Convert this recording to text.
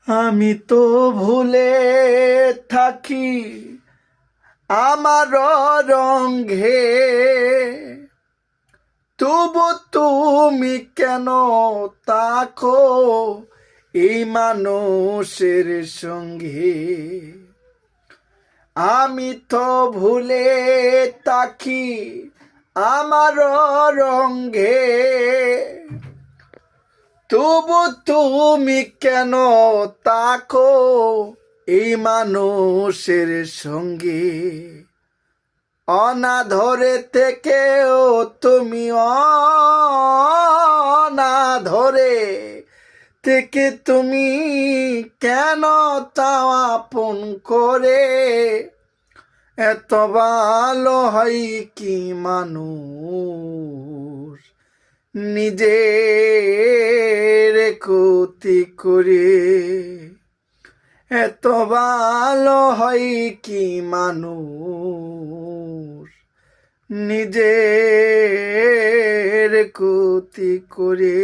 আমি তো ভুলে থাকি আমার রঙে, তবু তুমি কেন তাকো এই মানুষের সঙ্গে। আমি তো ভুলে থাকি আমার রঙে, তবু তুমি কেন তাকো এই মানুষের সঙ্গে। অনাধরে থেকেও তুমি অনাধরে থেকে তুমি কেন চাও আপন করে। এত ভালো হয় কি মানুষ নিজের ক্ষতি করে। এত ভালো হয় কি মানুষ নিজের ক্ষতি করে।